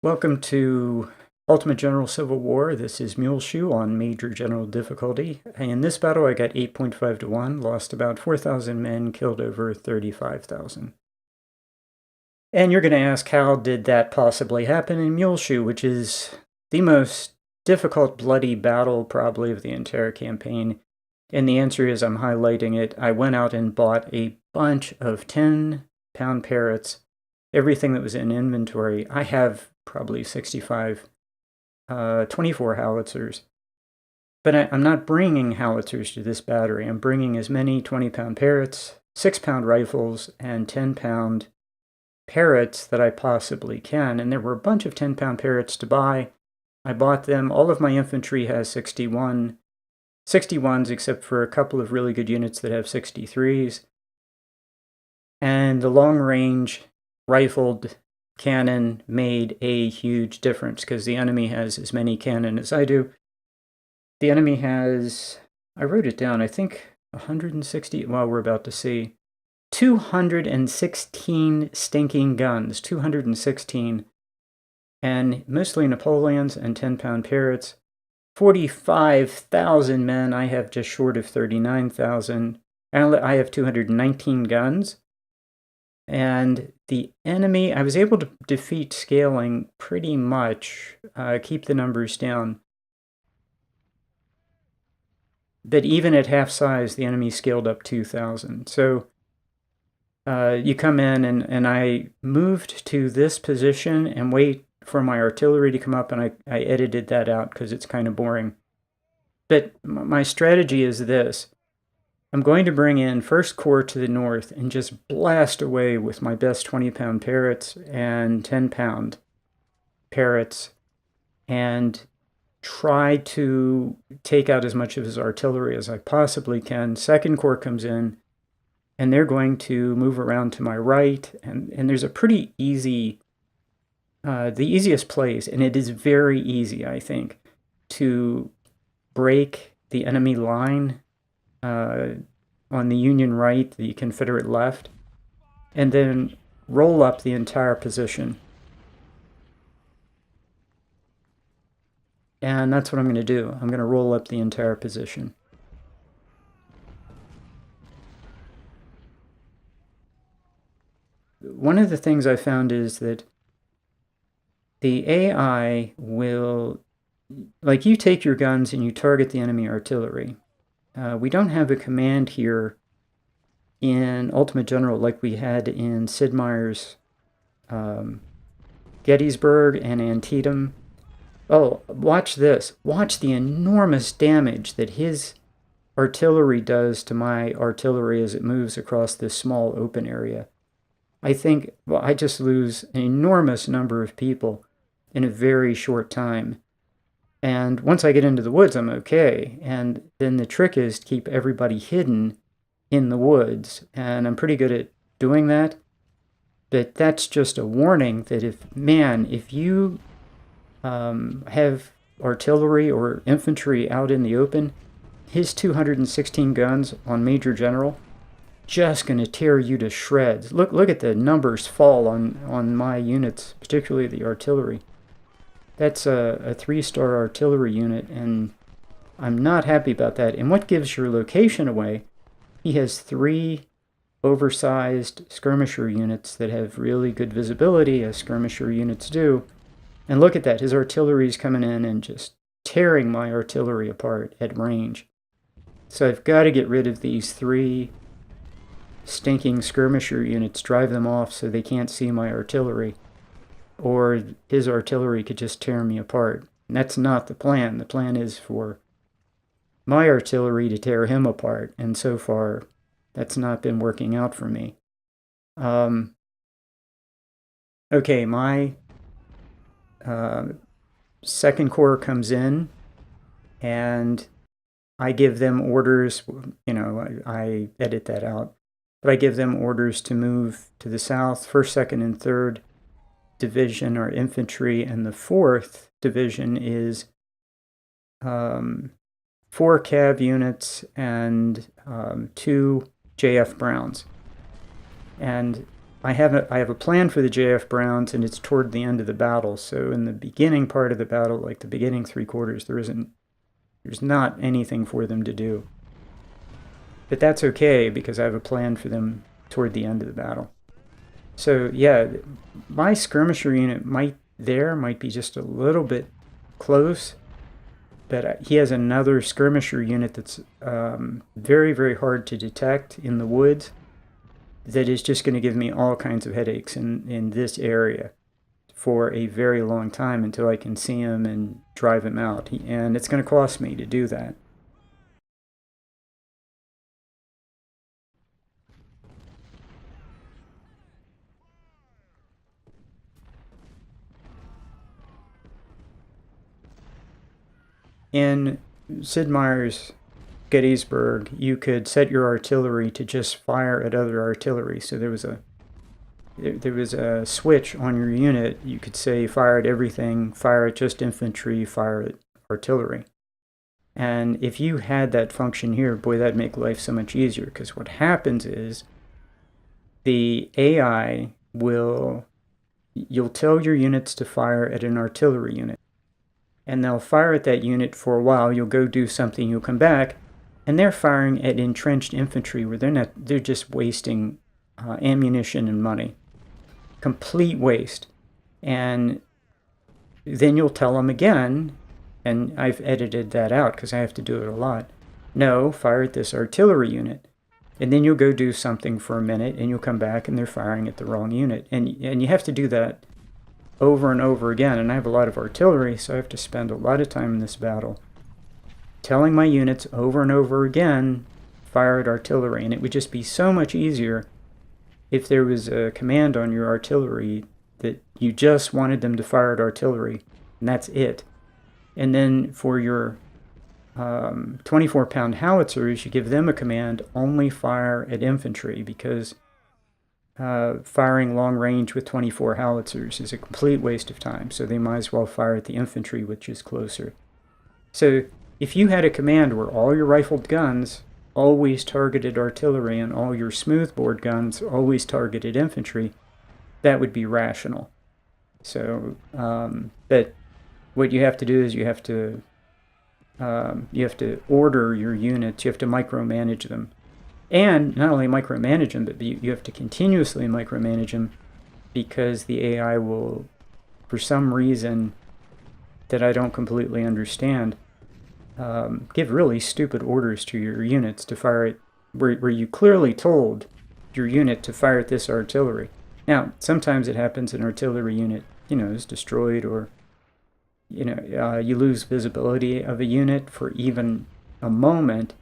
Welcome to Ultimate General Civil War. This is Mule Shoe on Major General Difficulty. In this battle, I got 8.5 to 1, lost about 4,000 men, killed over 35,000. And you're going to ask, how did that possibly happen in Mule Shoe, which is the most difficult, bloody battle probably of the entire campaign? And the answer is I'm highlighting it. I went out and bought a bunch of 10-pound parrots, everything that was in inventory. I have probably 65, 24 howitzers. But I'm not bringing howitzers to this battery. I'm bringing as many 20-pound parrots, 6-pound rifles, and 10-pound parrots that I possibly can. And there were a bunch of 10-pound parrots to buy. I bought them. All of my infantry has 61, 61s, except for a couple of really good units that have 63s. And the long-range rifled cannon made a huge difference because the enemy has as many cannon as I do. The enemy has, I wrote it down, I think 160, well, we're about to see, 216 stinking guns, 216, and mostly Napoleons and 10-pound parrots. 45,000 men, I have just short of 39,000. I have 219 guns. And the enemy, I was able to defeat scaling pretty much, keep the numbers down. But even at half size, the enemy scaled up 2,000. So you come in, and I moved to this position and wait for my artillery to come up, and I edited that out because it's kind of boring. But my strategy is this. I'm going to bring in 1st Corps to the north and just blast away with my best 20-pound parrots and 10-pound parrots and try to take out as much of his artillery as I possibly can. 2nd Corps comes in, and they're going to move around to my right, and there's a pretty easy, the easiest place, and it is very easy, I think, to break the enemy line on the Union right, the Confederate left, and then roll up the entire position. And that's what I'm going to do. I'm going to roll up the entire position. One of the things I found is that the AI will, like, you take your guns and you target the enemy artillery. We don't have a command here in Ultimate General like we had in Sid Meier's Gettysburg and Antietam. Oh, watch this. Watch the enormous damage that his artillery does to my artillery as it moves across this small open area. I think, well, I just lose an enormous number of people in a very short time. And once I get into the woods, I'm okay. And then the trick is to keep everybody hidden in the woods. And I'm pretty good at doing that. But that's just a warning that if you have artillery or infantry out in the open, his 216 guns on Major General, just going to tear you to shreds. Look at the numbers fall on my units, particularly the artillery. That's a 3-star artillery unit, and I'm not happy about that. And what gives your location away? He has 3 oversized skirmisher units that have really good visibility, as skirmisher units do. And look at that. His artillery's coming in and just tearing my artillery apart at range. So I've got to get rid of these 3 stinking skirmisher units, drive them off so they can't see my artillery, or his artillery could just tear me apart. And that's not the plan. The plan is for my artillery to tear him apart, and so far that's not been working out for me. Okay, my 2nd Corps comes in, and I give them orders, I edit that out, but I give them orders to move to the south. 1st, 2nd, and 3rd Division are infantry, and the 4th Division is 4 cav units and 2 JF Browns. And I have a plan for the JF Browns, and it's toward the end of the battle. So in the beginning part of the battle, like the beginning 3/4, there's not anything for them to do. But that's okay because I have a plan for them toward the end of the battle. So yeah, my skirmisher unit might be just a little bit close, but he has another skirmisher unit that's very, very hard to detect in the woods that is just going to give me all kinds of headaches in this area for a very long time until I can see him and drive him out. And it's going to cost me to do that. In Sid Meier's Gettysburg, you could set your artillery to just fire at other artillery. So there was a switch on your unit. You could say fire at everything, fire at just infantry, fire at artillery. And if you had that function here, boy, that'd make life so much easier, because what happens is the AI you'll tell your units to fire at an artillery unit, and they'll fire at that unit for a while. You'll go do something, you'll come back, and they're firing at entrenched infantry where they're just wasting ammunition and money. Complete waste. And then you'll tell them again, and I've edited that out because I have to do it a lot. No, fire at this artillery unit. And then you'll go do something for a minute, and you'll come back, and they're firing at the wrong unit. And you have to do that over and over again. And I have a lot of artillery, so I have to spend a lot of time in this battle telling my units over and over again, fire at artillery. And it would just be so much easier if there was a command on your artillery that you just wanted them to fire at artillery, and that's it. And then for your 24-pound howitzers, you give them a command, only fire at infantry, because firing long range with 24 howitzers is a complete waste of time. So they might as well fire at the infantry, which is closer. So if you had a command where all your rifled guns always targeted artillery and all your smoothbore guns always targeted infantry, that would be rational. So, but what you have to do is you have to order your units. You have to micromanage them, and not only micromanage them, but you have to continuously micromanage them, because the AI will, for some reason that I don't completely understand, give really stupid orders to your units to fire at where you clearly told your unit to fire at this artillery. Now, sometimes it happens an artillery unit, is destroyed, or you lose visibility of a unit for even a moment,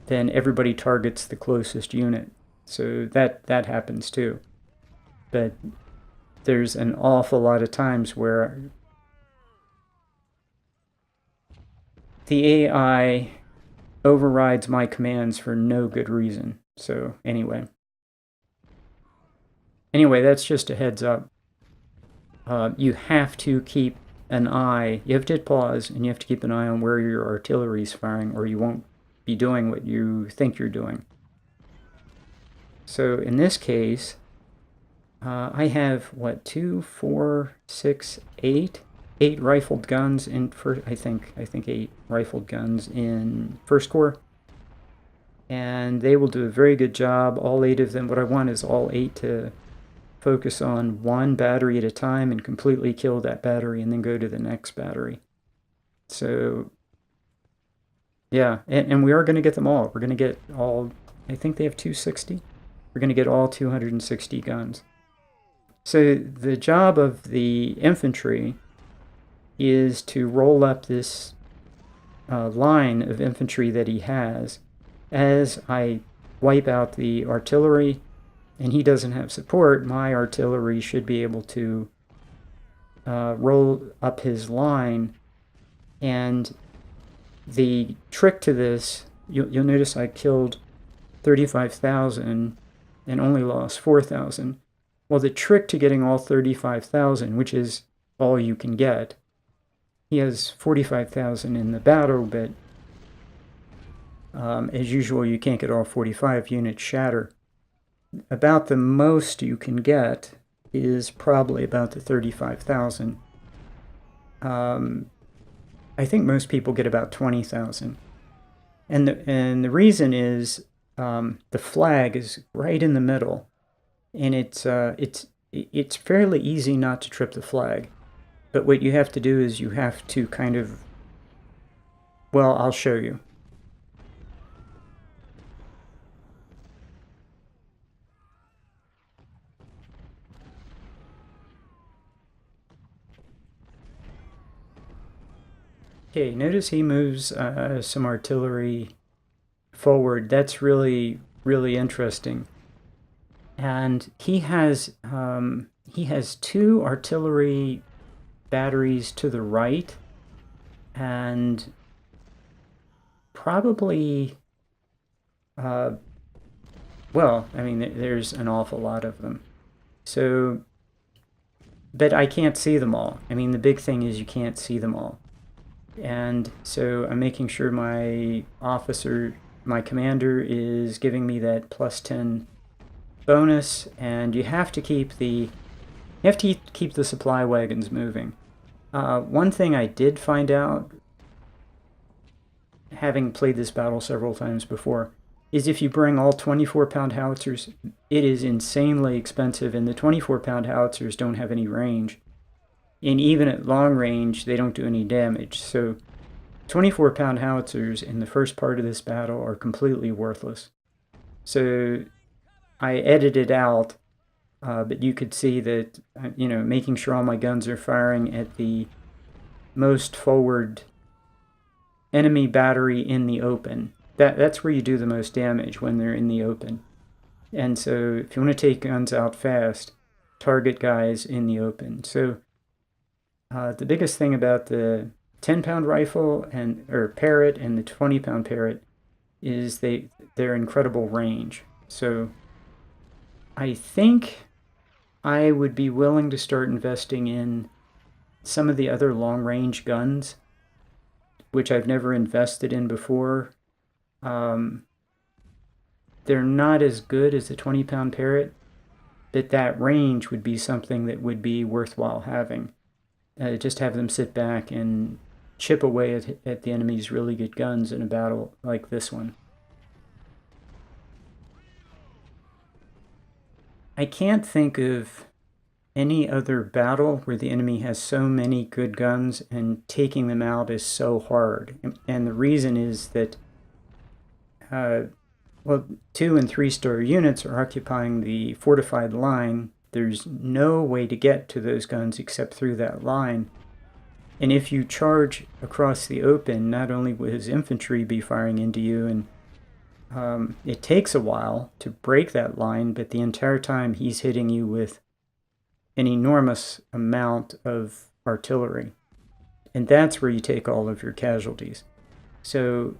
then everybody targets the closest unit. So that happens too. But there's an awful lot of times where the AI overrides my commands for no good reason. So anyway, that's just a heads up. You have to keep an eye. You have to hit pause, and you have to keep an eye on where your artillery is firing, or you won't be doing what you think you're doing. So in this case, I have 2, 4, 6, 8 rifled guns in first. I think 8 rifled guns in First Corps, and they will do a very good job. All 8 of them. What I want is all 8 to focus on one battery at a time and completely kill that battery, and then go to the next battery. So yeah, and we are going to get them all. We're going to get all. I think they have 260. We're going to get all 260 guns. So the job of the infantry is to roll up this line of infantry that he has. As I wipe out the artillery, and he doesn't have support, my artillery should be able to roll up his line. And the trick to this, you'll notice I killed 35,000 and only lost 4,000. Well, the trick to getting all 35,000, which is all you can get, he has 45,000 in the battle, but as usual, you can't get all 45 units shatter. about the most you can get is probably about the 35,000. I think most people get about 20,000. And the reason is the flag is right in the middle, and it's fairly easy not to trip the flag. But what you have to do is you have to kind of, well, I'll show you. Okay, notice he moves some artillery forward. That's really, really interesting. And he has two artillery batteries to the right, and probably, well, I mean, there's an awful lot of them. So, but I can't see them all. I mean, the big thing is you can't see them all. And so I'm making sure my officer, my commander, is giving me that plus 10 bonus, and you have to keep the supply wagons moving. One thing I did find out, having played this battle several times before, is if you bring all 24-pound howitzers, it is insanely expensive, and the 24-pound howitzers don't have any range. And even at long range, they don't do any damage. So 24-pound howitzers in the first part of this battle are completely worthless. So I edited out, but you could see that, making sure all my guns are firing at the most forward enemy battery in the open. That's where you do the most damage, when they're in the open. And so if you want to take guns out fast, target guys in the open. So the biggest thing about the 10-pound rifle or Parrot and the 20-pound Parrot is their incredible range. So I think I would be willing to start investing in some of the other long-range guns, which I've never invested in before. They're not as good as the 20-pound Parrot, but that range would be something that would be worthwhile having. Just have them sit back and chip away at the enemy's really good guns in a battle like this one. I can't think of any other battle where the enemy has so many good guns and taking them out is so hard. And the reason is that, well, 2- and 3-star units are occupying the fortified line. There's no way to get to those guns except through that line. And if you charge across the open, not only will his infantry be firing into you, and it takes a while to break that line, but the entire time he's hitting you with an enormous amount of artillery. And that's where you take all of your casualties. So,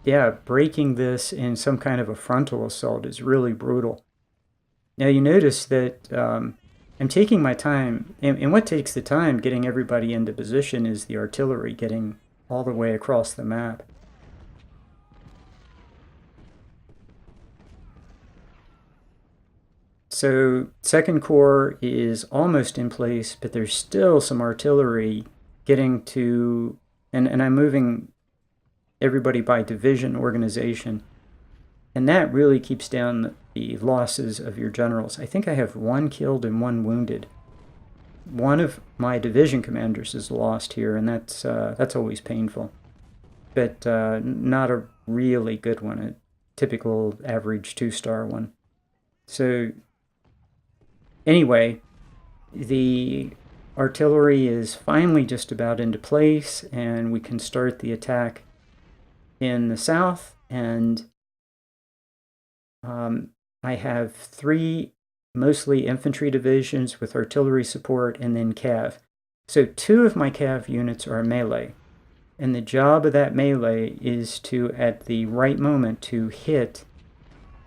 yeah, breaking this in some kind of a frontal assault is really brutal. Now you notice that I'm taking my time, and what takes the time getting everybody into position is the artillery getting all the way across the map. So 2nd Corps is almost in place, but there's still some artillery getting to, and I'm moving everybody by division organization. And that really keeps down the losses of your generals. I think I have 1 killed and 1 wounded. One of my division commanders is lost here, and that's always painful. But not a really good one, a typical average 2-star one. So anyway, the artillery is finally just about into place, and we can start the attack in the south. And I have 3 mostly infantry divisions with artillery support, and then cav. So 2 of my cav units are melee. And the job of that melee is to, at the right moment, to hit.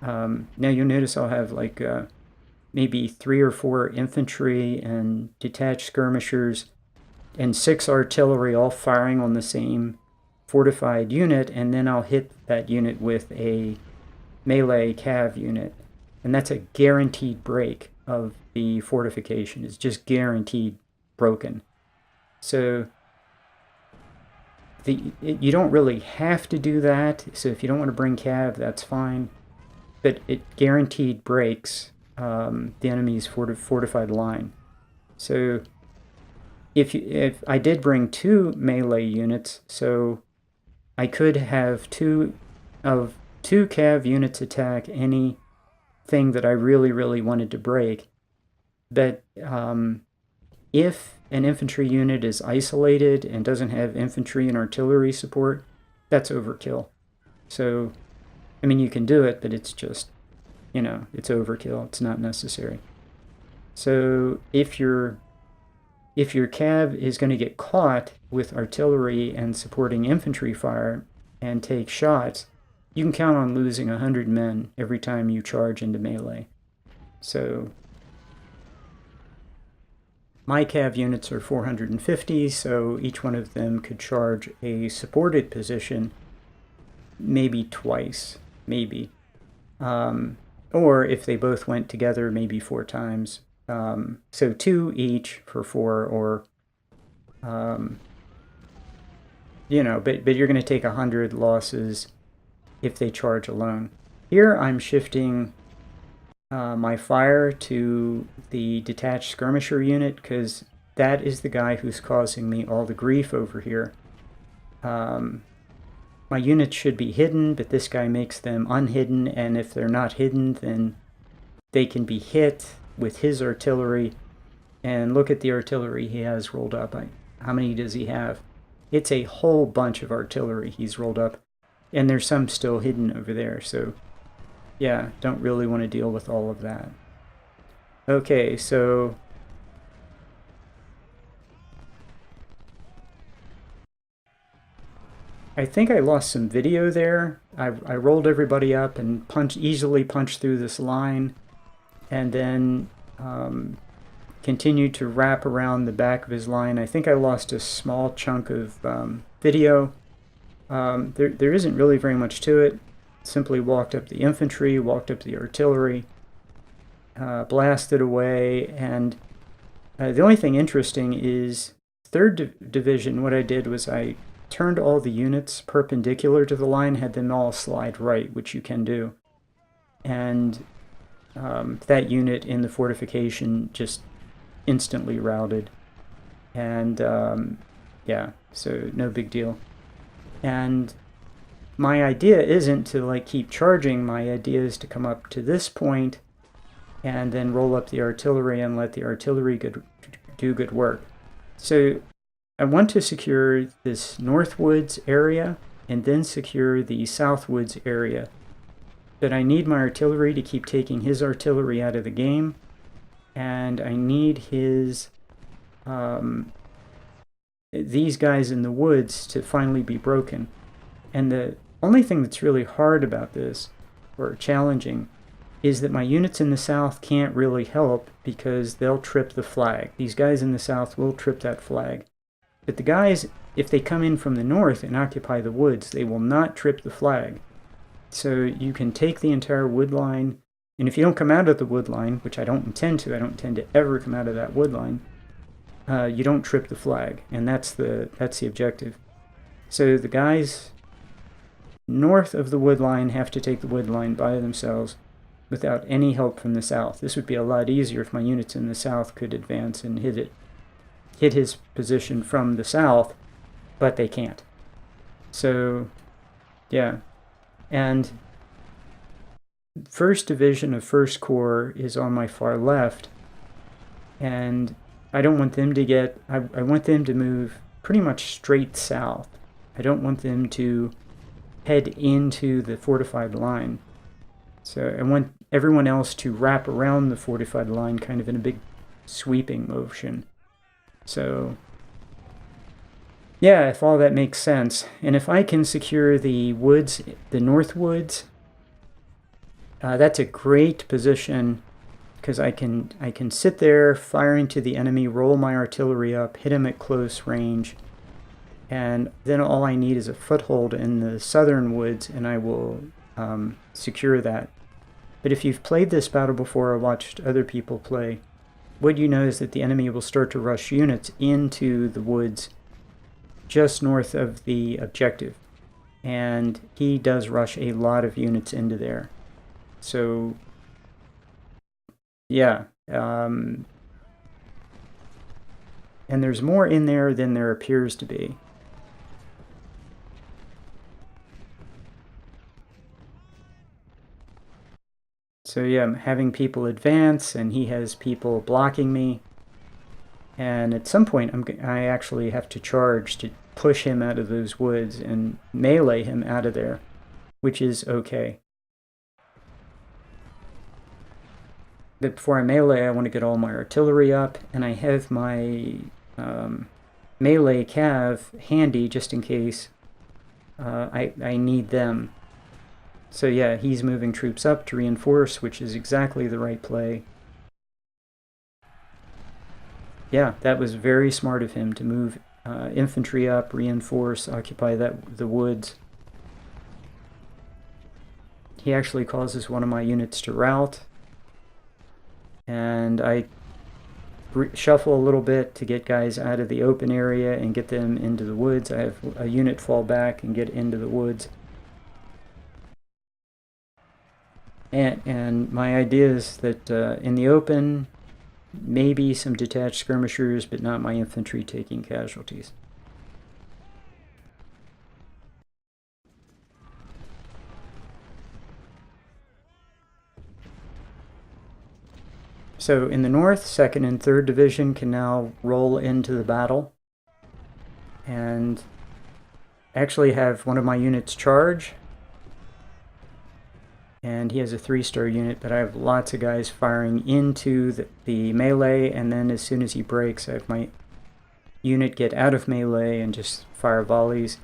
Now you'll notice I'll have like maybe 3 or 4 infantry and detached skirmishers and 6 artillery all firing on the same fortified unit, and then I'll hit that unit with a melee cav unit. And that's a guaranteed break of the fortification. It's just guaranteed broken. So you don't really have to do that. So if you don't want to bring cav, that's fine. But it guaranteed breaks the enemy's fortified line. So if I did bring 2 melee units, so I could have 2 cav units attack anything that I really wanted to break. But if an infantry unit is isolated and doesn't have infantry and artillery support, that's overkill. So, I mean, you can do it, but it's just, it's overkill. It's not necessary. So if your cav is going to get caught with artillery and supporting infantry fire and take shots, you can count on losing 100 men every time you charge into melee. So my cav units are 450, so each one of them could charge a supported position maybe twice, maybe. Or if they both went together, maybe 4 times. So 2 each for 4, or, but you're going to take 100 losses if they charge alone. Here I'm shifting my fire to the detached skirmisher unit, because that is the guy who's causing me all the grief over here. My units should be hidden, but this guy makes them unhidden, and if they're not hidden, then they can be hit with his artillery. And look at the artillery he has rolled up. How many does he have? It's a whole bunch of artillery he's rolled up, and there's some still hidden over there, so yeah, don't really want to deal with all of that. Okay, so I think I lost some video there. I rolled everybody up and easily punched through this line, and then continued to wrap around the back of his line. I think I lost a small chunk of video. There isn't really very much to it. Simply walked up the infantry, walked up the artillery, blasted away, and the only thing interesting is 3rd Division, what I did was I turned all the units perpendicular to the line, had them all slide right, which you can do. And that unit in the fortification just instantly routed. And yeah, so no big deal. And my idea isn't to keep charging. My idea is to come up to this point and then roll up the artillery and let the artillery do good work. So I want to secure this Northwoods area and then secure the Southwoods area. But I need my artillery to keep taking his artillery out of the game, and I need his these guys in the woods to finally be broken. And the only thing that's really hard about this, or challenging, is that my units in the south can't really help because they'll trip the flag. These guys in the south will trip that flag. But the guys, if they come in from the north and occupy the woods, they will not trip the flag. So you can take the entire wood line, and if you don't come out of the wood line, which I don't intend to ever come out of that wood line, you don't trip the flag, and that's the objective. So the guys north of the wood line have to take the wood line by themselves without any help from the south. This would be a lot easier if my units in the south could advance and hit his position from the south, but they can't. So yeah, and 1st Division of 1st Corps is on my far left, and I don't want them to get, I want them to move pretty much straight south. I don't want them to head into the fortified line. So I want everyone else to wrap around the fortified line kind of in a big sweeping motion. So yeah, if all that makes sense. And if I can secure the woods, the north woods, that's a great position, because I can sit there, fire into the enemy, roll my artillery up, hit him at close range, and then all I need is a foothold in the southern woods, and I will secure that. But if you've played this battle before or watched other people play, what you know is that the enemy will start to rush units into the woods just north of the objective. And he does rush a lot of units into there. So, yeah. And there's more in there than there appears to be. So yeah, I'm having people advance, and he has people blocking me. And at some point, I actually have to charge to push him out of those woods and melee him out of there, which is okay. But before I melee, I want to get all my artillery up, and I have my melee cav handy just in case I need them. So yeah, he's moving troops up to reinforce, which is exactly the right play. Yeah, that was very smart of him to move infantry up, reinforce, occupy the woods. He actually causes one of my units to rout, and I shuffle a little bit to get guys out of the open area and get them into the woods. I have a unit fall back and get into the woods. And my idea is that in the open, maybe some detached skirmishers, but not my infantry taking casualties. So in the north, 2nd and 3rd Division can now roll into the battle and actually have one of my units charge. And he has a 3-star unit, but I have lots of guys firing into the melee, and then as soon as he breaks, I have my unit get out of melee and just fire volleys.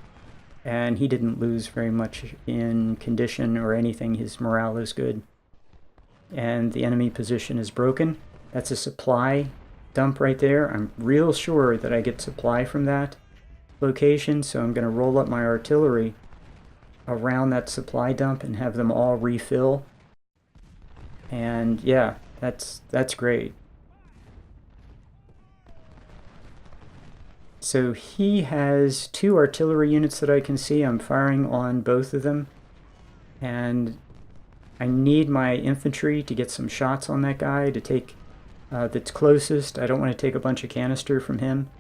And he didn't lose very much in condition or anything. His morale is good. And the enemy position is broken. That's a supply dump right there. I'm real sure that I get supply from that location, so I'm going to roll up my artillery around that supply dump and have them all refill. And yeah, that's great. So he has 2 artillery units that I can see. I'm firing on both of them, and I need my infantry to get some shots on that guy to take that's closest. I don't want to take a bunch of canister from him.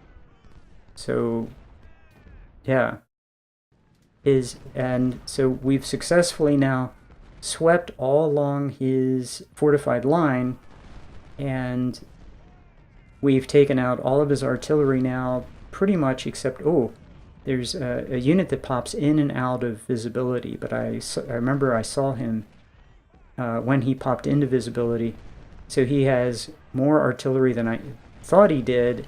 So yeah, and so we've successfully now swept all along his fortified line, and we've taken out all of his artillery now, pretty much, except, oh, there's a unit that pops in and out of visibility, but I remember I saw him when he popped into visibility. So he has more artillery than I thought he did,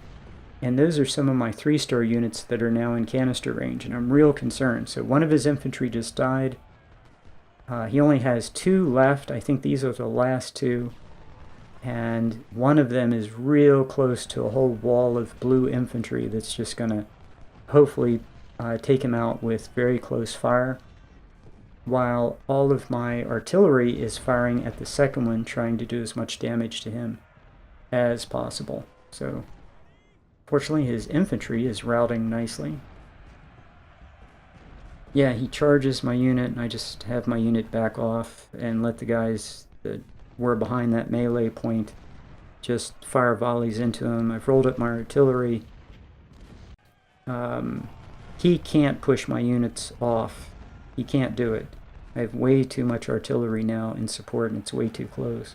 and those are some of my 3-star units that are now in canister range, and I'm real concerned. So one of his infantry just died. He only has 2 left. I think these are the last 2. And one of them is real close to a whole wall of blue infantry that's just going to hopefully take him out with very close fire, while all of my artillery is firing at the second one, trying to do as much damage to him as possible. So fortunately, his infantry is routing nicely. Yeah, he charges my unit, and I just have my unit back off and let the guys that were behind that melee point just fire volleys into him. I've rolled up my artillery. He can't push my units off. He can't do it. I have way too much artillery now in support, and it's way too close.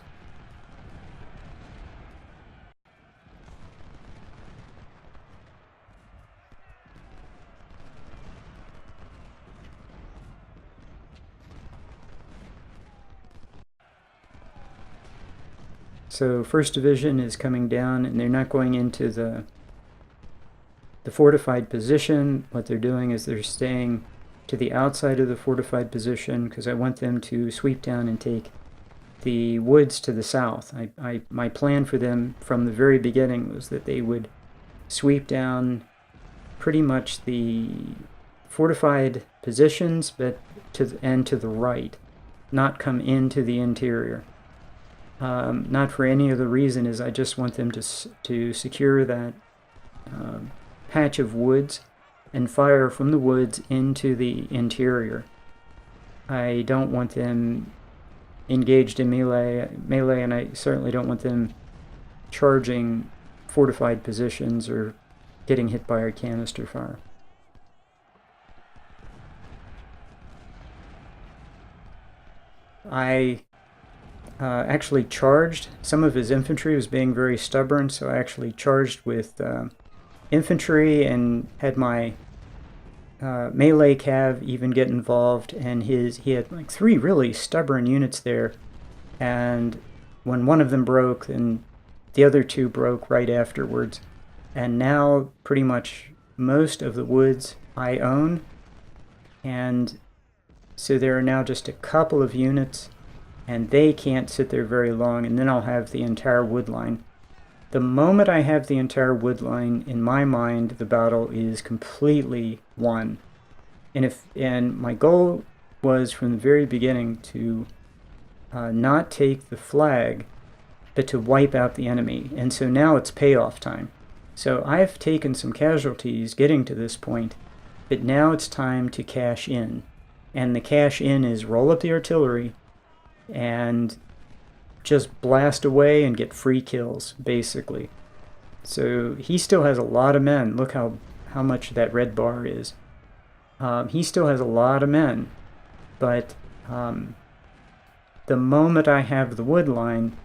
So 1st Division is coming down, and they're not going into the fortified position. What they're doing is they're staying to the outside of the fortified position, because I want them to sweep down and take the woods to the south. My plan for them from the very beginning was that they would sweep down pretty much the fortified positions, but to the right, not come into the interior. Not for any other reason, as I just want them to secure that patch of woods and fire from the woods into the interior. I don't want them engaged in melee, and I certainly don't want them charging fortified positions or getting hit by a canister fire. I actually charged. Some of his infantry was being very stubborn, so I actually charged with infantry and had my melee cav even get involved, and he had like 3 really stubborn units there, and when one of them broke, then the other 2 broke right afterwards. And now pretty much most of the woods I own, and so there are now just a couple of units, and they can't sit there very long, and then I'll have the entire wood line. The moment I have the entire wood line, in my mind, the battle is completely won. And my goal was from the very beginning to not take the flag, but to wipe out the enemy. And so now it's payoff time. So I've taken some casualties getting to this point, but now it's time to cash in. And the cash in is roll up the artillery and just blast away and get free kills, basically. So he still has a lot of men. Look how much that red bar is. He still has a lot of men, but the moment I have the wood line,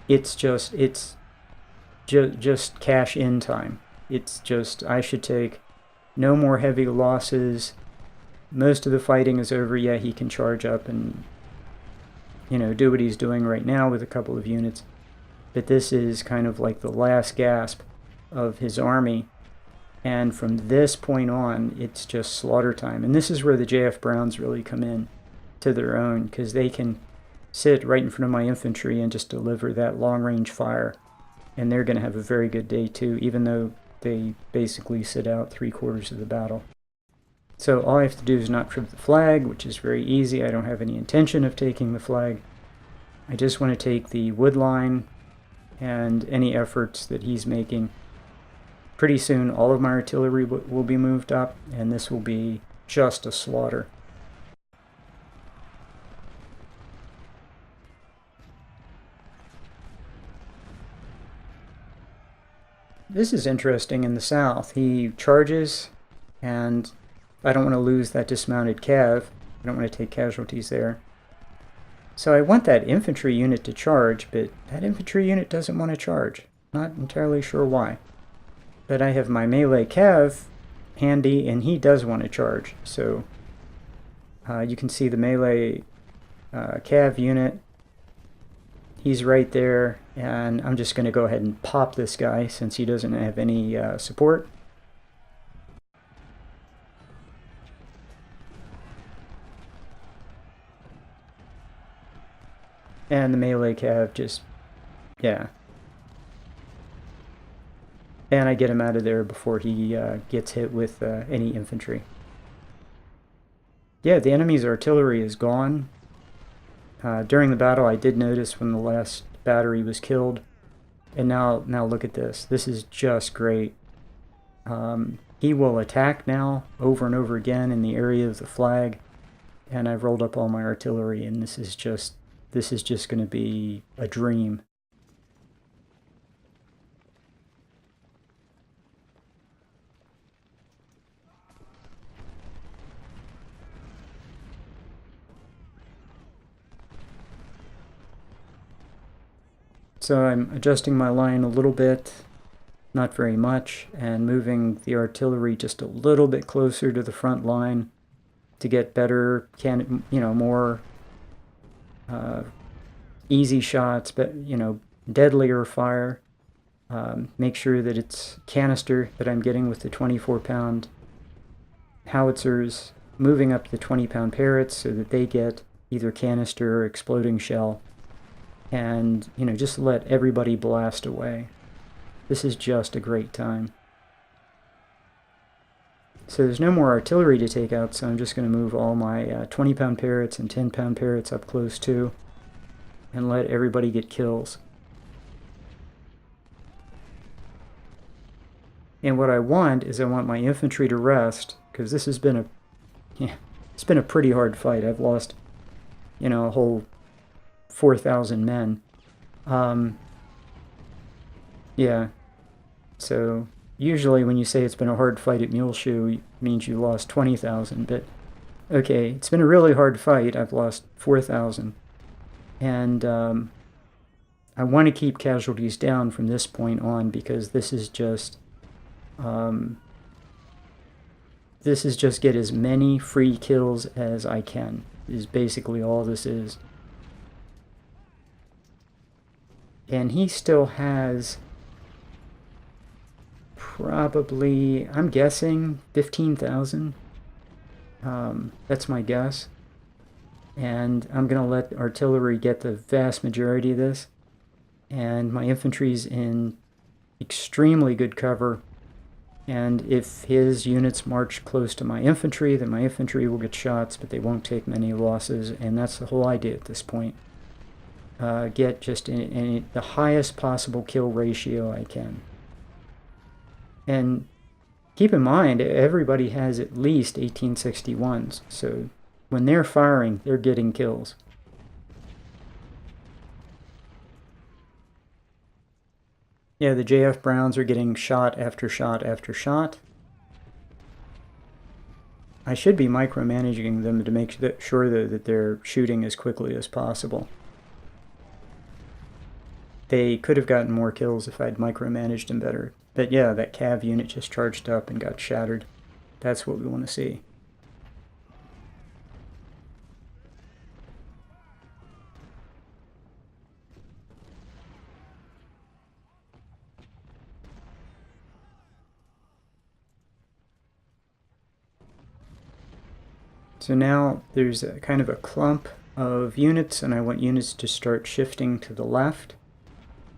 it's just cash in time. It's just, I should take no more heavy losses. Most of the fighting is over. Yeah, he can charge up and, you know, do what he's doing right now with a couple of units. But this is kind of like the last gasp of his army. And from this point on, it's just slaughter time. And this is where the JF Browns really come in to their own, because they can sit right in front of my infantry and just deliver that long-range fire. And they're going to have a very good day too, even though they basically sit out 3/4 of the battle. So all I have to do is not trip the flag, which is very easy. I don't have any intention of taking the flag. I just want to take the wood line and any efforts that he's making. Pretty soon all of my artillery will be moved up, and this will be just a slaughter. This is interesting in the south. He charges, and I don't want to lose that dismounted cav. I don't want to take casualties there. So I want that infantry unit to charge, but that infantry unit doesn't want to charge. Not entirely sure why. But I have my melee cav handy, and he does want to charge. So you can see the melee cav unit. He's right there, and I'm just going to go ahead and pop this guy since he doesn't have any support. And the melee cav just, yeah. And I get him out of there before he gets hit with any infantry. Yeah, the enemy's artillery is gone. During the battle, I did notice when the last battery was killed. And now look at this. This is just great. He will attack now over and over again in the area of the flag. And I've rolled up all my artillery, and this is just going to be a dream. So I'm adjusting my line a little bit, not very much, and moving the artillery just a little bit closer to the front line to get better, more easy shots, but deadlier fire. Make sure that it's canister that I'm getting with the 24-pound howitzers, moving up the 20-pound parrots so that they get either canister or exploding shell. And, just let everybody blast away. This is just a great time. So there's no more artillery to take out, so I'm just going to move all my 20-pound parrots and 10-pound parrots up close too, and let everybody get kills. And what I want is I want my infantry to rest, because this has been it's been a pretty hard fight. I've lost, a whole 4,000 men. Yeah, so usually when you say it's been a hard fight at Mule Shoe, it means you lost 20,000, but okay, it's been a really hard fight. I've lost 4,000, and I want to keep casualties down from this point on, because this is just get as many free kills as I can, is basically all this is. And he still has probably, I'm guessing, 15,000. That's my guess. And I'm going to let artillery get the vast majority of this. And my infantry's in extremely good cover. And if his units march close to my infantry, then my infantry will get shots, but they won't take many losses. And that's the whole idea at this point. Get just the highest possible kill ratio I can. And keep in mind, everybody has at least 1861s, so when they're firing, they're getting kills. Yeah, the JF Browns are getting shot after shot after shot. I should be micromanaging them to make sure that they're shooting as quickly as possible. They could have gotten more kills if I'd micromanaged them better. But yeah, that cav unit just charged up and got shattered. That's what we want to see. So now there's a kind of a clump of units, and I want units to start shifting to the left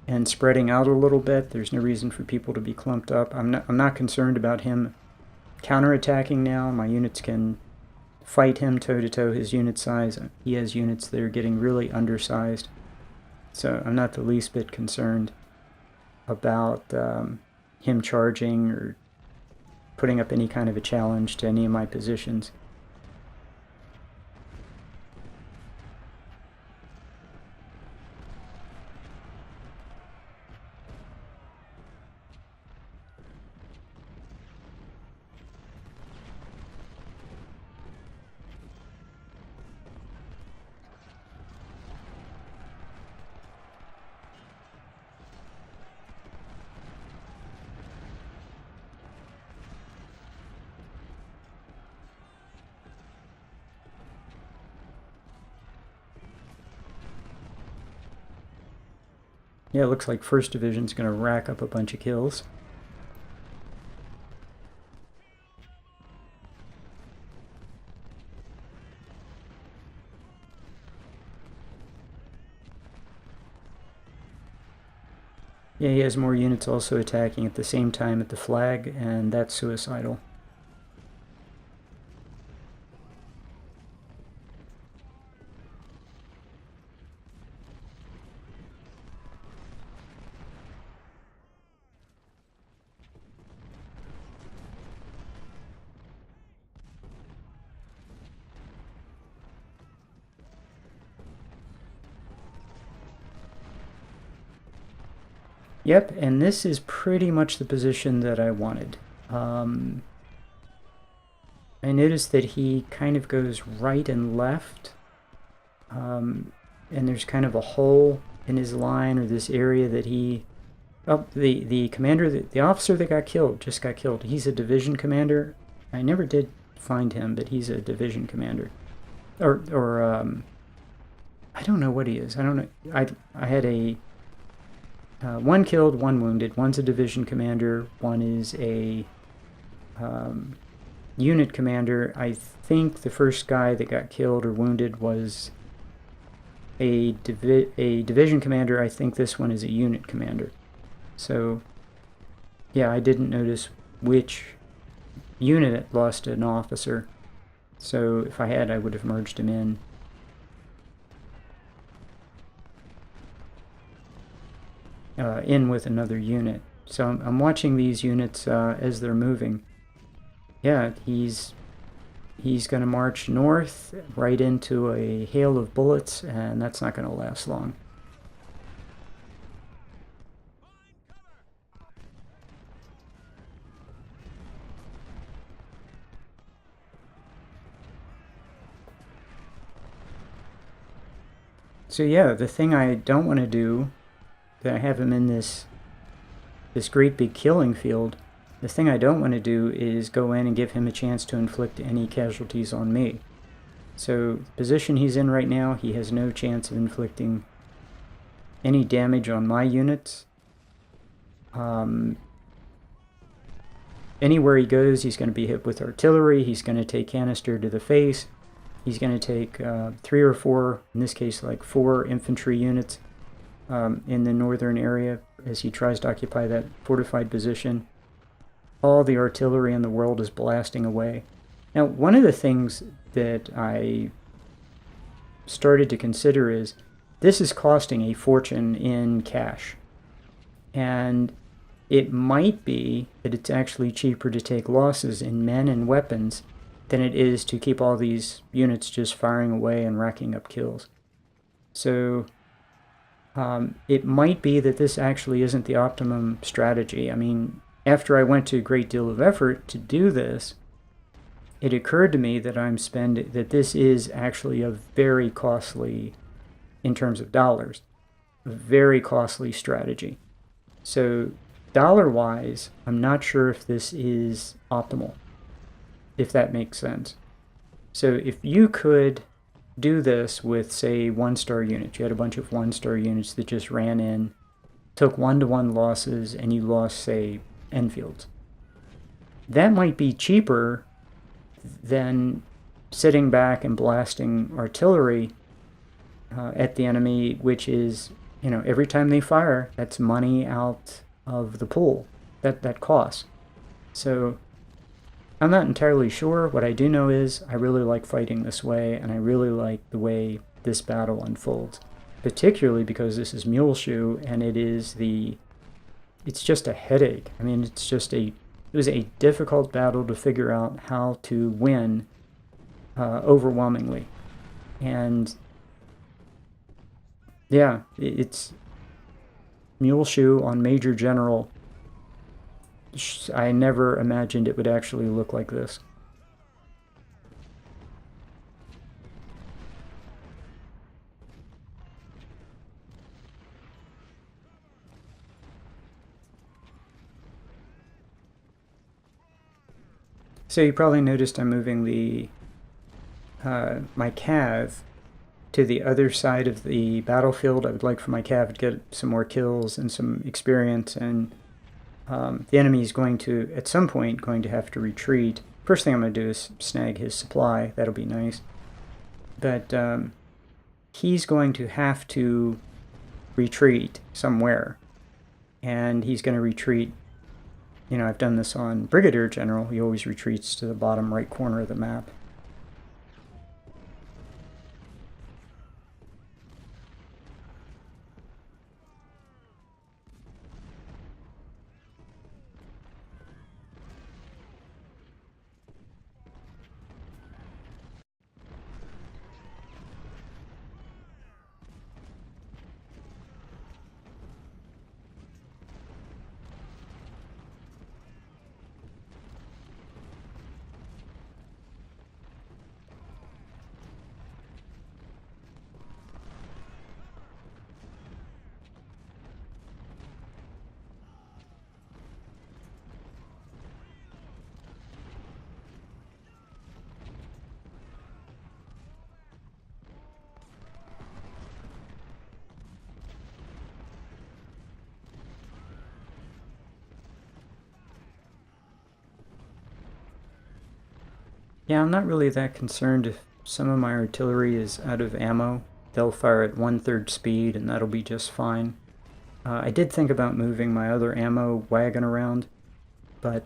and spreading out a little bit. There's no reason for people to be clumped up. I'm not concerned about him counterattacking now. My units can fight him toe-to-toe, his unit size. He has units that are getting really undersized. So I'm not the least bit concerned about him charging or putting up any kind of a challenge to any of my positions. Yeah, it looks like 1st Division's going to rack up a bunch of kills. Yeah, he has more units also attacking at the same time at the flag, and that's suicidal. Yep, and this is pretty much the position that I wanted. I noticed that he kind of goes right and left, and there's kind of a hole in his line, or this area that he... Oh, the commander, the officer that got killed, just got killed. He's a division commander. I never did find him, but he's a division commander. Or I don't know what he is. I don't know. I had a... one killed, one wounded. One's a division commander. One is a unit commander. I think the first guy that got killed or wounded was a division commander. I think this one is a unit commander. So, yeah, I didn't notice which unit lost an officer. So if I had, I would have merged him in with another unit. So I'm watching these units as they're moving. Yeah, he's going to march north right into a hail of bullets, and that's not going to last long. So yeah, the thing I don't want to do, that I have him in this great big killing field, the thing I don't want to do is go in and give him a chance to inflict any casualties on me. So the position he's in right now, he has no chance of inflicting any damage on my units. Anywhere he goes, he's going to be hit with artillery, he's going to take canister to the face, he's going to take 3 or 4, in this case like 4 infantry units in the northern area as he tries to occupy that fortified position. All the artillery in the world is blasting away. Now, one of the things that I started to consider is this is costing a fortune in cash. And it might be that it's actually cheaper to take losses in men and weapons than it is to keep all these units just firing away and racking up kills. So it might be that this actually isn't the optimum strategy. I mean, after I went to a great deal of effort to do this, it occurred to me that that this is actually a very costly, in terms of dollars, a very costly strategy. So dollar-wise, I'm not sure if this is optimal, if that makes sense. So if you could do this with, say, 1-star units, you had a bunch of 1-star units that just ran in, took 1-to-1 losses, and you lost, say, Enfields. That might be cheaper than sitting back and blasting artillery at the enemy, which is, every time they fire, that's money out of the pool. That costs. So I'm not entirely sure. What I do know is I really like fighting this way, and I really like the way this battle unfolds, particularly because this is Mule Shoe, and it's just a headache. I mean, it was a difficult battle to figure out how to win overwhelmingly. And yeah, it's Mule Shoe on Major General. I never imagined it would actually look like this. So you probably noticed I'm moving my cav to the other side of the battlefield. I would like for my cav to get some more kills and some experience, and the enemy is going to, at some point, have to retreat. First thing I'm going to do is snag his supply. That'll be nice. But he's going to have to retreat somewhere. And he's going to retreat. I've done this on Brigadier General. He always retreats to the bottom right corner of the map. Yeah, I'm not really that concerned if some of my artillery is out of ammo. They'll fire at 1/3 speed, and that'll be just fine. I did think about moving my other ammo wagon around, but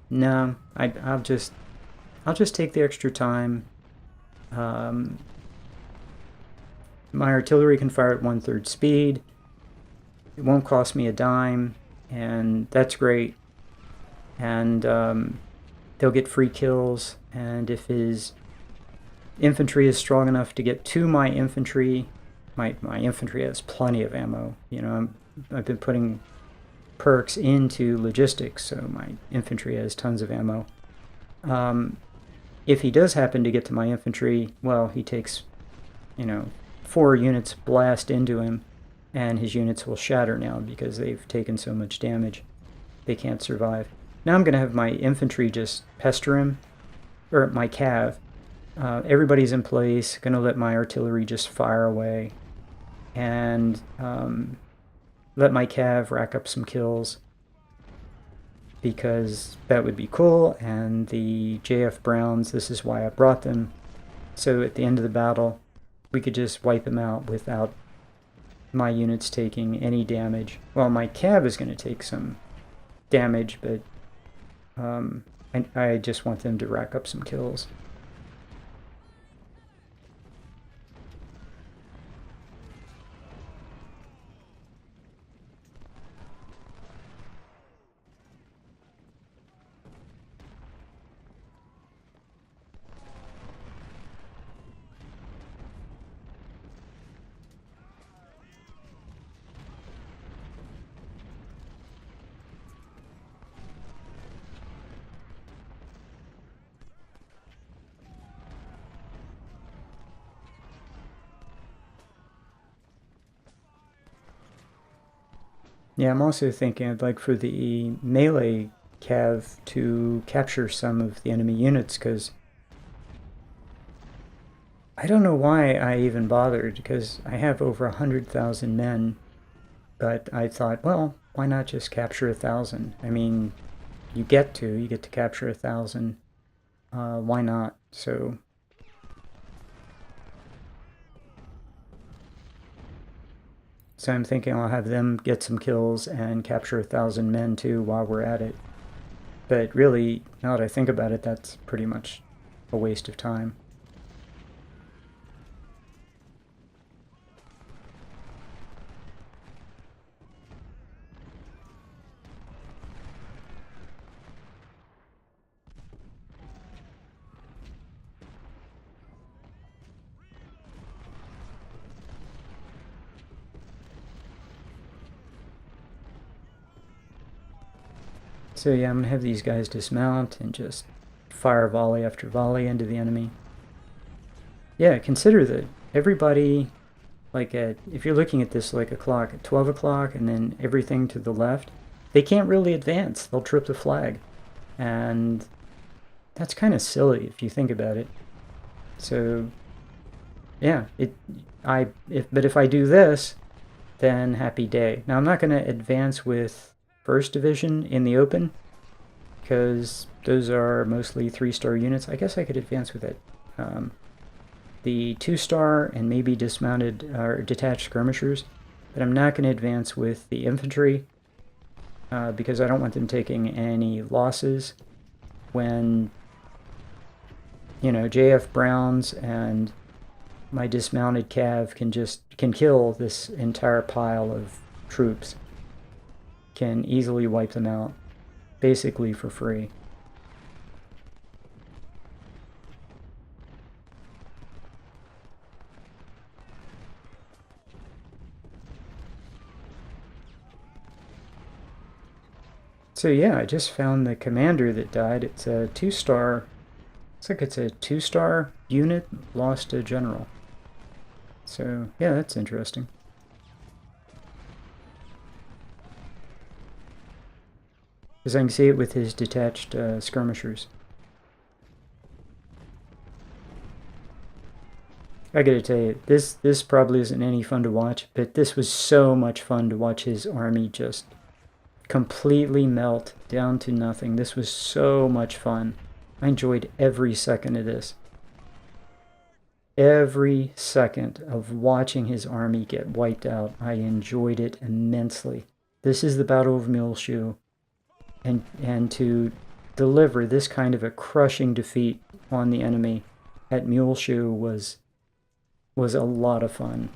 No, I'll just take the extra time. My artillery can fire at 1/3 speed. It won't cost me a dime, and that's great. And they'll get free kills, and if his infantry is strong enough to get to my infantry, my infantry has plenty of ammo. You know, I've been putting perks into logistics, so my infantry has tons of ammo. If he does happen to get to my infantry, well, he takes, 4 units blast into him, and his units will shatter now because they've taken so much damage. They can't survive. Now I'm going to have my infantry just pester him, or my cav. Everybody's in place, going to let my artillery just fire away, and let my cav rack up some kills, because that would be cool. And the JF Browns, this is why I brought them, so at the end of the battle we could just wipe them out without my units taking any damage. Well, my cav is going to take some damage, but I just want them to rack up some kills. Yeah, I'm also thinking I'd like for the melee cav to capture some of the enemy units, because I don't know why I even bothered, because I have over 100,000 men, but I thought, well, why not just capture 1,000? I mean, you get to capture 1,000. Why not? So I'm thinking I'll have them get some kills and capture 1,000 men too while we're at it. But really, now that I think about it, that's pretty much a waste of time. So yeah, I'm going to have these guys dismount and just fire volley after volley into the enemy. Yeah, consider that everybody, if you're looking at this like a clock, at 12 o'clock and then everything to the left, they can't really advance. They'll trip the flag. And that's kind of silly if you think about it. So yeah, but if I do this, then happy day. Now I'm not going to advance with 1st Division in the open, because those are mostly 3-star units. I guess I could advance with it. The 2-star and maybe dismounted or detached skirmishers, but I'm not going to advance with the infantry, because I don't want them taking any losses when, JF Browns and my dismounted cav can kill this entire pile of troops, can easily wipe them out, basically for free. So yeah, I just found the commander that died. It's a 2-star. Looks like it's a 2-star unit lost a general. So yeah, that's interesting. Because I can see it with his detached skirmishers. I gotta tell you, this probably isn't any fun to watch, but this was so much fun to watch his army just completely melt down to nothing. This was so much fun. I enjoyed every second of this. Every second of watching his army get wiped out, I enjoyed it immensely. This is the Battle of Mule Shoe. And to deliver this kind of a crushing defeat on the enemy at Mule Shoe was a lot of fun.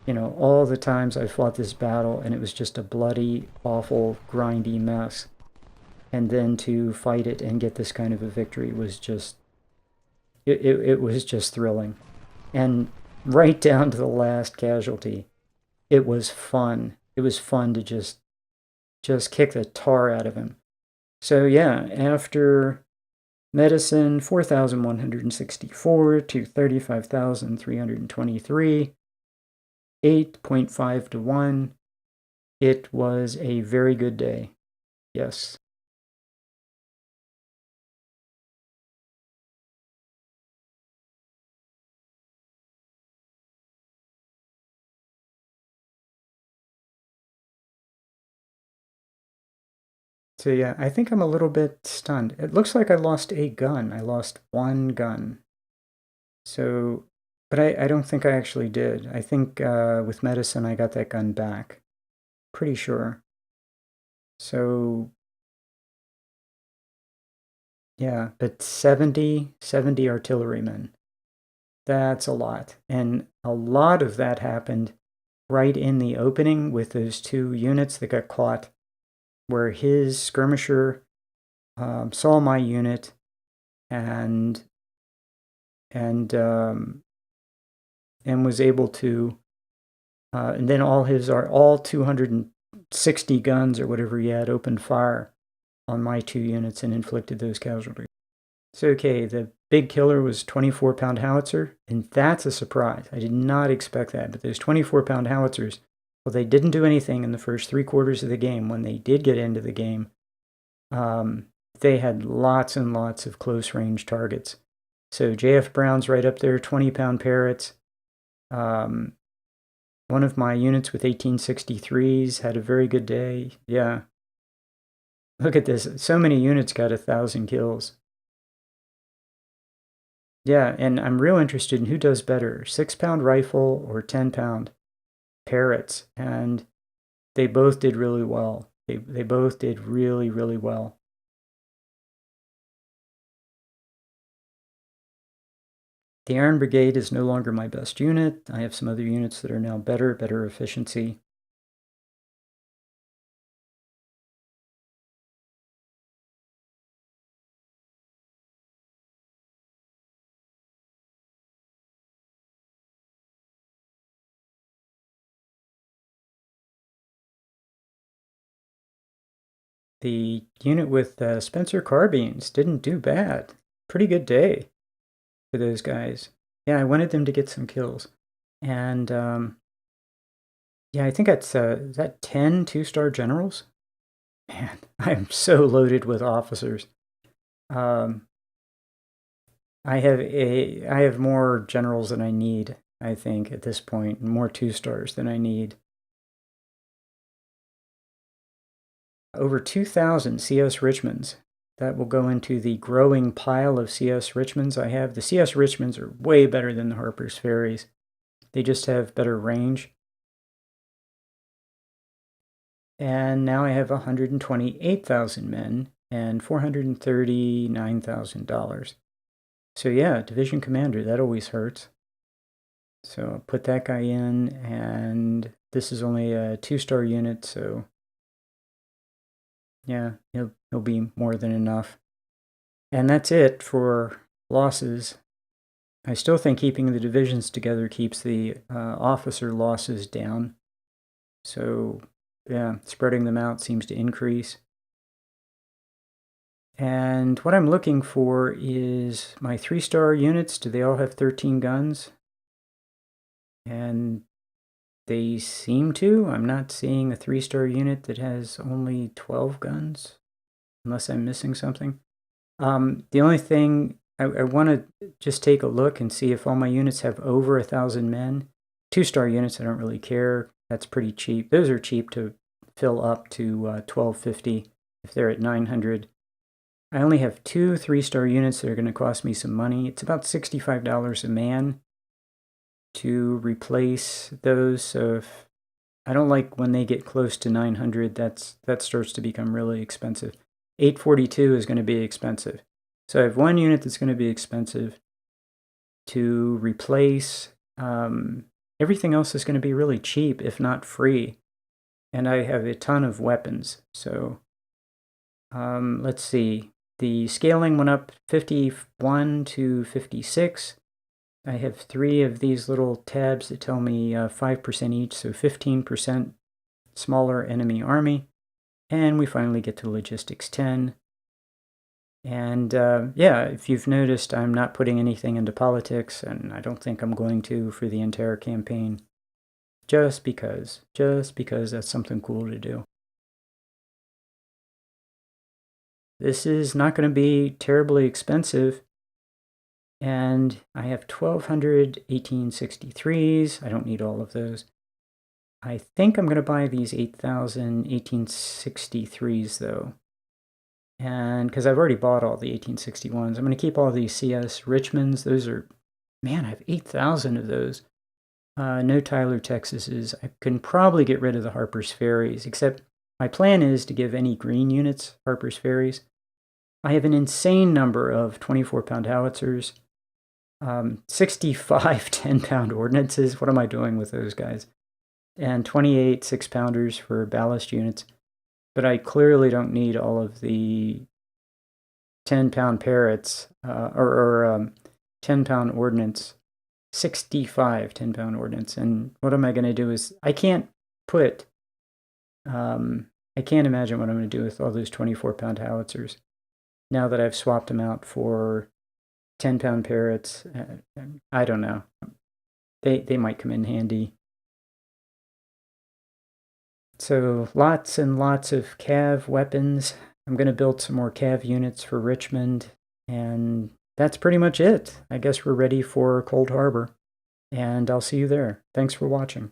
You know, all the times I fought this battle and it was just a bloody, awful, grindy mess. And then to fight it and get this kind of a victory was just, it was just thrilling. And right down to the last casualty, it was fun. It was fun to just kick the tar out of him. So yeah, after medicine, 4,164 to 35,323, 8.5 to 1. It was a very good day. Yes. So yeah, I think I'm a little bit stunned. It looks like I lost a gun. I lost one gun. So, but I don't think I actually did. I think with medicine I got that gun back. Pretty sure. So yeah, but 70 artillerymen. That's a lot. And a lot of that happened right in the opening with those two units that got caught, where his skirmisher saw my unit and was able to, and then all 260 guns or whatever he had opened fire on my two units and inflicted those casualties. So okay, the big killer was 24-pound howitzer, and that's a surprise. I did not expect that, but those 24-pound howitzers, well, they didn't do anything in the first 3/4 of the game. When they did get into the game, they had lots and lots of close-range targets. So J.F. Brown's right up there, 20-pound Parrots. One of my units with 1863s had a very good day. Yeah. Look at this. So many units got 1,000 kills. Yeah, and I'm real interested in who does better, 6-pound rifle or 10-pound Parrots. And they both did really well. They both did really, really well. The Iron Brigade is no longer my best unit. I have some other units that are now better efficiency. The unit with Spencer carbines didn't do bad. Pretty good day for those guys. Yeah, I wanted them to get some kills. And yeah, I think that's is that 10 2-star generals? Man, I'm so loaded with officers. I have more generals than I need, I think, at this point, more 2-stars than I need. Over 2,000 CS Richmonds. That will go into the growing pile of CS Richmonds I have. The CS Richmonds are way better than the Harper's Ferries. They just have better range. And now I have 128,000 men and $439,000. So yeah, division commander, that always hurts. So I'll put that guy in, and this is only a 2-star unit, so yeah, he'll be more than enough. And that's it for losses. I still think keeping the divisions together keeps the officer losses down. So yeah, spreading them out seems to increase. And what I'm looking for is my 3-star units. Do they all have 13 guns? And they seem to. I'm not seeing a 3-star unit that has only 12 guns, unless I'm missing something. The only thing, I want to just take a look and see if all my units have over 1,000 men. 2-star units, I don't really care. That's pretty cheap. Those are cheap to fill up to 1,250 if they're at 900. I only have 2 3-star units that are going to cost me some money. It's about $65 a man to replace those. So if I don't like when they get close to 900, that starts to become really expensive. 842 is going to be expensive. So I have one unit that's going to be expensive to replace. Everything else is going to be really cheap, if not free. And I have a ton of weapons. So let's see. The scaling went up 51 to 56. I have 3 of these little tabs that tell me 5% each, so 15% smaller enemy army. And we finally get to logistics 10. And yeah, if you've noticed, I'm not putting anything into politics, and I don't think I'm going to for the entire campaign. Just because that's something cool to do. This is not going to be terribly expensive. And I have 1,200 1863s. I don't need all of those. I think I'm going to buy these 8,000 1863s, though. And because I've already bought all the 1861s, I'm going to keep all these CS Richmonds. Those are, man, I have 8,000 of those. No Tyler, Texas's. I can probably get rid of the Harper's Ferries, except my plan is to give any green units Harper's Ferries. I have an insane number of 24-pound howitzers, 65 10-pound ordnances. What am I doing with those guys? And 28 6-pounders for ballast units. But I clearly don't need all of the 10-pound parrots or 10-pound ordnance, 65 10-pound ordnance. And what am I going to do is I can't put, I can't imagine what I'm going to do with all those 24-pound howitzers now that I've swapped them out for 10-pound parrots. I don't know. They might come in handy. So lots and lots of cav weapons. I'm going to build some more cav units for Richmond. And that's pretty much it. I guess we're ready for Cold Harbor. And I'll see you there. Thanks for watching.